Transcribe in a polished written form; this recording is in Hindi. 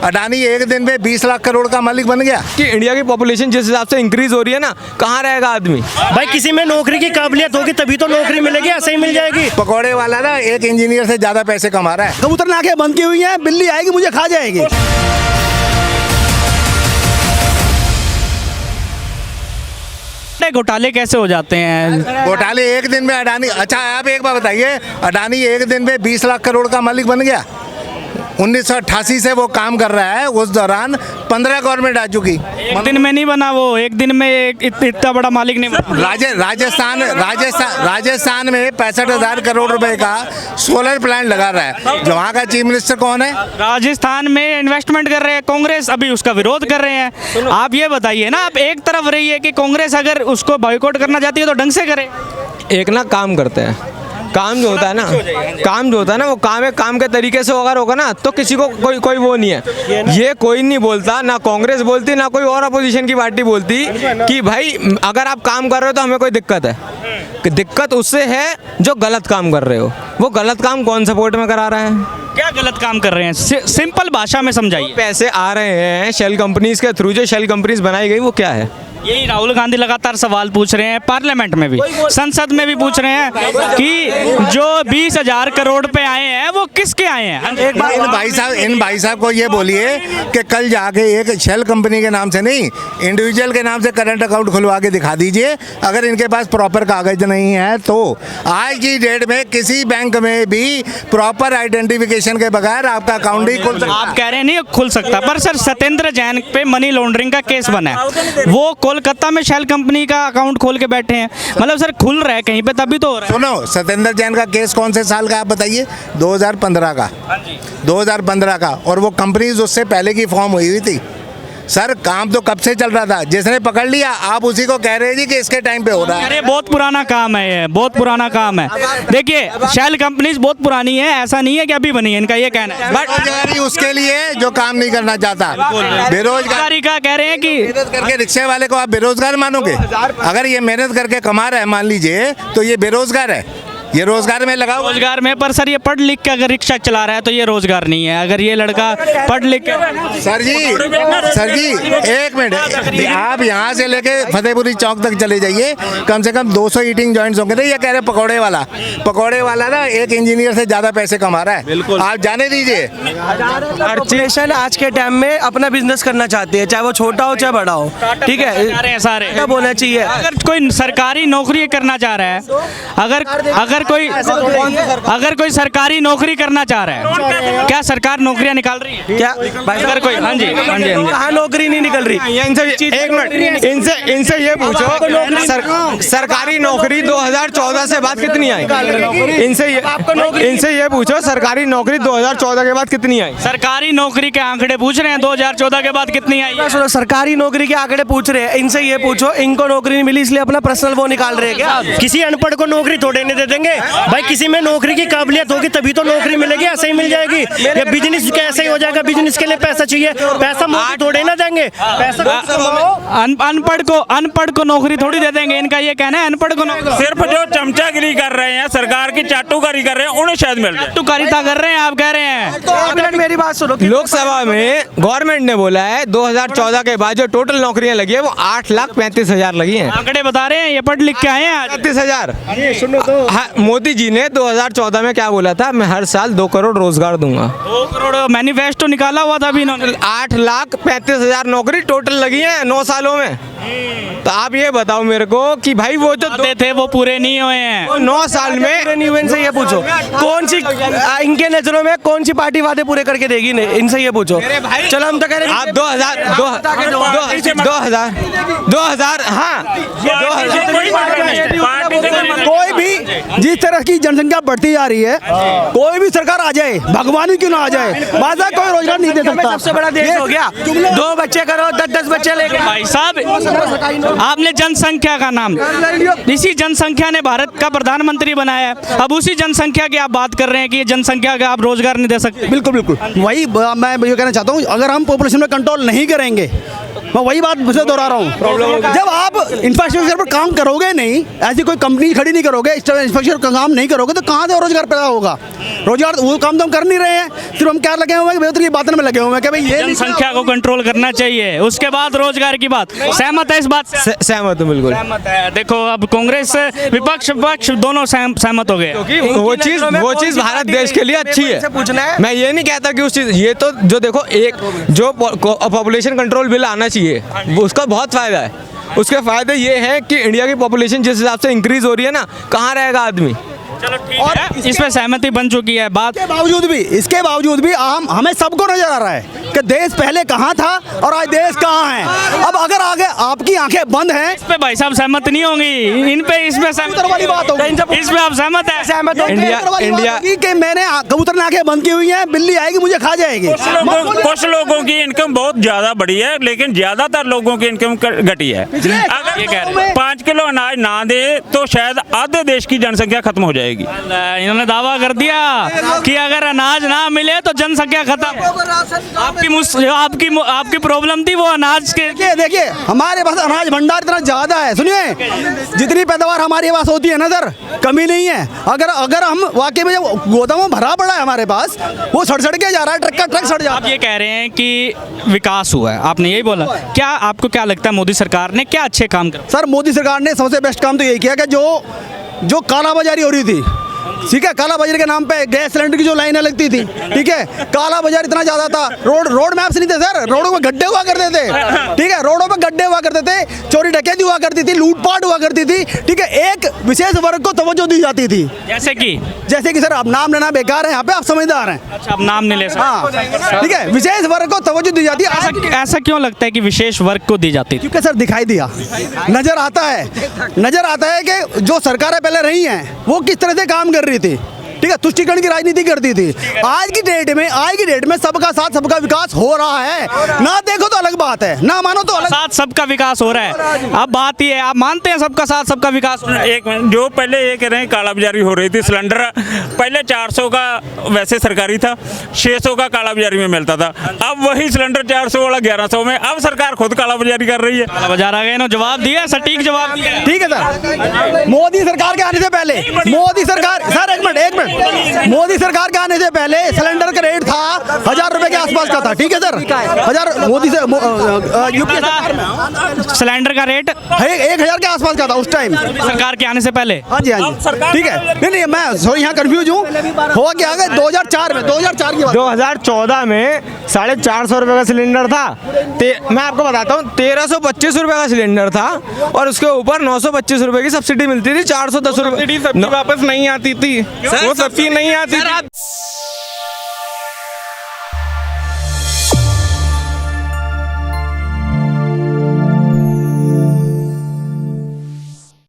अडानी एक दिन में 20 लाख करोड़ का मालिक बन गया। कि इंडिया की पॉपुलेशन जिस हिसाब से इंक्रीज हो रही है ना, कहाँ रहेगा आदमी? भाई किसी में नौकरी की काबिलियत होगी तभी तो नौकरी मिलेगी, ऐसे ही मिल जाएगी। पकौड़े वाला ना एक इंजीनियर से ज्यादा पैसे कमा रहा है। कबूतर ने आंखें बंद की हुई हैं, बिल्ली आएगी मुझे खा जाएगी। घोटाले कैसे हो जाते हैं? घोटाले एक दिन में अडानी, अच्छा आप एक बात बताइए, अडानी एक दिन में 20 लाख करोड़ का मालिक बन गया। 1988 से वो काम कर रहा है, उस दौरान 15 गवर्नमेंट आ चुकी। एक दिन में नहीं बना वो, एक दिन में इतना बड़ा मालिक नहीं बना। राजस्थान में 65,000 करोड़ रुपए का सोलर प्लांट लगा रहा है। जो वहाँ का चीफ मिनिस्टर कौन है? राजस्थान में इन्वेस्टमेंट कर रहे हैं कांग्रेस, अभी उसका विरोध कर रहे हैं। आप ये बताइए ना, आप एक तरफ रहिए कि कांग्रेस अगर उसको बॉयकॉट करना चाहती है तो ढंग से करे। एक ना काम करते हैं, काम जो होता है ना वो काम के तरीके से अगर होगा ना तो किसी को कोई वो नहीं है। ये कोई नहीं बोलता, ना कांग्रेस बोलती ना कोई और अपोजिशन की पार्टी बोलती कि भाई अगर आप काम कर रहे हो तो हमें कोई दिक्कत है। कि दिक्कत उससे है जो गलत काम कर रहे हो। वो गलत काम कौन सपोर्ट में करा रहा है? क्या गलत काम कर रहे हैं? सिंपल भाषा में समझाइए। पैसे आ रहे हैं शेल कंपनीज के थ्रू, जो शेल कंपनीज बनाई गई वो क्या है? यही राहुल गांधी लगातार सवाल पूछ रहे हैं, पार्लियामेंट में भी, संसद में भी पूछ रहे हैं कि जो 20,000 करोड़ पे आए हैं वो किसके आए हैं। इन भाई साहब को ये बोलिए कि कल जाके एक शेल कंपनी के नाम से नहीं, इंडिविजुअल के नाम से करंट अकाउंट खुलवा के दिखा दीजिए। अगर इनके पास प्रॉपर कागज नहीं है तो आज की डेट में किसी बैंक में भी प्रॉपर आइडेंटिफिकेशन के बगैर आपका अकाउंट ही खुल सकता है। आप कह रहे हैं नहीं खुल सकता, पर सर सत्येंद्र जैन पे मनी लॉन्ड्रिंग का केस बना है। वो कोलकाता में शेल कंपनी का अकाउंट खोल के बैठे हैं। मतलब सर खुल रहा है कहीं पे तभी तो हो रहा है। सुनो, सत्येंद्र जैन का केस कौन से साल का आप बताइए? 2015 का। 2015 का। और वो कंपनीज उससे पहले की फॉर्म हुई थी। सर काम तो कब से चल रहा था, जिसने पकड़ लिया आप उसी को कह रहे हैं जी कि इसके टाइम पे हो रहा है। अरे बहुत पुराना काम है ये, बहुत पुराना काम है। देखिए शेल कंपनीज बहुत पुरानी है, ऐसा नहीं है कि अभी बनी है, इनका ये कहना है। बेरोजगारी उसके लिए जो काम नहीं करना चाहता। बेरोजगारी का कह रहे हैं कि मेहनत करके रिक्शे वाले को आप बेरोजगार मानोगे? अगर ये मेहनत करके कमा रहा है मान लीजिए तो ये बेरोजगार है। ये रोजगार में लगा, रोजगार में, पर सर ये पढ़ लिख के अगर रिक्शा चला रहा है तो ये रोजगार नहीं है। अगर ये लड़का पढ़ लिख के सर जी एक मिनट, आप यहाँ से लेके फतेहपुरी चौक तक चले जाइए, कम से कम 200 ईटिंग जॉइंट्स होंगे। ये कह रहे पकौड़े वाला ना एक इंजीनियर से ज्यादा पैसे कमा रहा है। बिल्कुल आप जाने दीजिए। पॉपुलेशन आज के टाइम में अपना बिजनेस करना चाहती है, चाहे वो छोटा हो चाहे बड़ा हो। ठीक है, सारे तब होना चाहिए। अगर कोई सरकारी नौकरी करना चाह रहा है, अगर कोई सरकारी नौकरी करना चाह रहा है, क्या सरकार नौकरियां निकाल रही है? क्या अगर कोई हाँ जी कहाँ नौकरी नहीं निकल रही? एक मिनट, इनसे ये पूछो सरकारी नौकरी 2014 से बाद कितनी आई? इनसे ये पूछो सरकारी नौकरी 2014 के बाद कितनी आई? सरकारी नौकरी के आंकड़े पूछ रहे हैं 2014 के बाद कितनी आई? सुनो, सरकारी नौकरी के आंकड़े पूछ रहे हैं, इनसे ये पूछो इनको नौकरी नहीं मिली इसलिए अपना पर्सनल वो निकाल रहे हैं क्या? किसी अनपढ़ को नौकरी थोड़े नहीं दे देंगे भाई। किसी में नौकरी की काबिलियत होगी तभी तो नौकरी मिलेगी, ऐसे ही मिल जाएगी। ये बिजनेस कैसे ही हो जाएगा? बिजनेस के लिए पैसा चाहिए, पैसा मोदी थोड़े ना देंगे। अनपढ़ को नौकरी थोड़ी दे देंगे, इनका ये कहना है। अनपढ़ को सिर्फ जो चमचागिरी कर रहे हैं, सरकार की चाटुकारी कर रहे हैं, उन्हें शायद मिल जाए। चाटुकारिता कर रहे हैं आप कह रहे हैं। तो मेरी बात सुनो, लोकसभा में गवर्नमेंट ने बोला है 2014 के बाद जो टोटल नौकरियां लगी है वो 8,35,000 लगी हैं। आंकड़े बता रहे हैं, ये पढ़ लिख के आए हैं। 35,000। मोदी जी ने 2014 में क्या बोला था? मैं हर साल 2 करोड़ रोजगार दूंगा। 2 करोड़ मैनिफेस्टो निकाला हुआ था अभी इन्होंने। 8,35,000 नौकरी टोटल लगी है 9 सालों में। तो आप ये बताओ मेरे को कि भाई वो जो थे वो पूरे नहीं हुए हैं। 9 साल में नहीं हुए, इनसे ये पूछो कौन सी इनके नजरों में कौन सी पार्टी वादे पूरे करके देगी? इनसे ये पूछो। चलो हम तो कह रहे हैं आप 2000 हाँ, कोई भी जिस तरह की जनसंख्या बढ़ती जा रही है, कोई भी सरकार आ जाए, भगवान ही क्यों ना आ जाए, बाजा कोई रोजगार नहीं दे सकता। सबसे बड़ा देश हो गया। 2 बच्चे करो, 10-10 बच्चे लेके। भाई साहब आपने जनसंख्या का नाम, इसी जनसंख्या ने भारत का प्रधानमंत्री बनाया है। अब उसी जनसंख्या की आप बात कर रहे हैं कि ये जनसंख्या का आप रोजगार नहीं दे सकते। बिल्कुल बिल्कुल, वही मैं ये कहना चाहता हूँ, अगर हम पॉपुलेशन में कंट्रोल नहीं करेंगे, मैं वही बात मुझे दोहरा रहा हूँ, जब आप इंफ्रास्ट्रक्चर पर काम करोगे नहीं, ऐसी कोई कंपनी खड़ी नहीं करोगे, इंफ्रास्ट्रक्चर का काम नहीं करोगे, तो कहाँ से रोजगार पैदा होगा? रोजगार वो काम तो हम कर नहीं रहे हैं, सिर्फ हम क्या लगे हुए हैं, बेहतर की बातों में लगे हुए हैं कि भाई ये जनसंख्या को कंट्रोल करना चाहिए, उसके बाद रोजगार की बात। सहमत है इस बात से? सहमत हूँ बिल्कुल। सहमत है। देखो अब कांग्रेस विपक्ष पक्ष दोनों सहमत हो गए। वो चीज़ भारत देश के लिए अच्छी है। मैं ये नहीं कहता कि उस चीज़, ये तो जो देखो एक जो पॉपुलेशन कंट्रोल बिल आना चाहिए उसका बहुत फायदा है। उसके फायदे ये हैं कि इंडिया की पॉपुलेशन जिस हिसाब से इंक्रीज हो रही है ना, कहाँ रहेगा आदमी। चलो ठीक है, इस पे सहमति बन चुकी है बात। इसके बावजूद भी हमें सबको नजर आ रहा है कि देश पहले कहाँ था और आज देश कहाँ है। अब अगर आगे आपकी आंखें बंद हैं, इस पे भाई साहब सहमत नहीं होंगी, इन पे इसमें कबूतर वाली बात होगी। इस पे आप सहमत है? सहमत हो? इंडिया कि मैंने कबूतर ने आंखें बंद की हुई हैं, बिल्ली आएगी मुझे खा जाएगी। कुछ लोगों की इनकम बहुत ज्यादा बढ़ी है, लेकिन ज्यादातर लोगों की इनकम घटी है। अगर ये कह रहे हैं 5 किलो अनाज ना दे तो शायद आधे देश की जनसंख्या खत्म हो जाएगी। इन्होंने दावा कर दिया कि अगर अनाज ना मिले तो जनसंख्या खत्म। आपकी प्रॉब्लम थी वो अनाज के। देखिए हमारे पास अनाज भंडार इतना ज्यादा है, सुनिए जितनी पैदावार हमारे पास होती है ना सर, कमी नहीं है। अगर हम वाकई में गोदामों भरा पड़ा है हमारे पास, वो सड़ के जा रहा है, ट्रक का ट्रक सड़ जा रहा है। आप ये कह रहे हैं कि विकास हुआ है, आपने यही बोला। क्या आपको क्या लगता है मोदी सरकार ने क्या अच्छे काम करे? सर मोदी सरकार ने सबसे बेस्ट काम तो यही किया कि जो कालाबाजारी हो रही थी, ठीक है, काला बाजारी के नाम पे गैस सिलेंडर की जो लाइनें लगती थी, ठीक है, काला बाजार इतना ज्यादा था, रोड मैप्स नहीं थे सर, रोडों पे गड्ढे हुआ करते थे, ठीक है, रोडों पे गड्ढे हुआ करते थे, चोरी डकैती हुआ करती थी, लूटपाट हुआ करती थी, ठीक है, एक विशेष वर्ग को तवज्जो दी जाती थी। जैसे कि सर आप नाम लेना बेकार है, यहाँ पे आप समझदार हैं। अच्छा, आप नाम नहीं ले सकते। हाँ, ठीक है, विशेष वर्ग को तवज्जो दी जाती है। ऐसा क्यों लगता है कि विशेष वर्ग को दी जाती थी? क्योंकि सर दिखाई दिया, नजर आता है कि जो सरकारें पहले रही हैं वो किस तरह से काम कर रही थी, ठीक है, तुष्टिकरण की राजनीति करती थी। आज की डेट में सबका साथ सबका विकास हो रहा है, ना देखो तो अलग बात है, ना मानो तो अलग। साथ सबका विकास हो रहा है। अब बात ये है, आप मानते हैं सबका साथ सबका विकास हो रहा है? एक मिनट, जो पहले ये कह रहे हैं कालाबाजारी हो रही थी, सिलेंडर पहले 400 का वैसे सरकारी था, 600 का कालाबाजारी में मिलता था, अब वही सिलेंडर 400 वाला 1100 में। अब सरकार खुद कालाबाजारी कर रही है। कालाबाजार आ गए ना, जवाब दिया, सटीक जवाब दिया। ठीक है सर, मोदी सरकार के आने से पहले, मोदी सरकार, सर एक मिनट, मोदी सरकार के आने से पहले सिलेंडर का रेट था 1000 रुपए के आसपास का था, ठीक है सर, 1000 मोदी से यूपी सिलेंडर का रेट 1000 के आसपास का था उस टाइम, सरकार के आने से पहले। हाँ जी, ठीक है। नहीं मैं सॉरी यहाँ कंफ्यूज हूँ, हुआ क्या आ गया 2004 में, 2004 की बात, 2014 में 450 रुपये का सिलेंडर था। मैं आपको बताता हूँ, 1325 रुपये का सिलेंडर था और उसके ऊपर 925 रुपये की सब्सिडी मिलती थी, 410 रुपये वापस नहीं आती थी, वो सब्सिडी नहीं आती थी।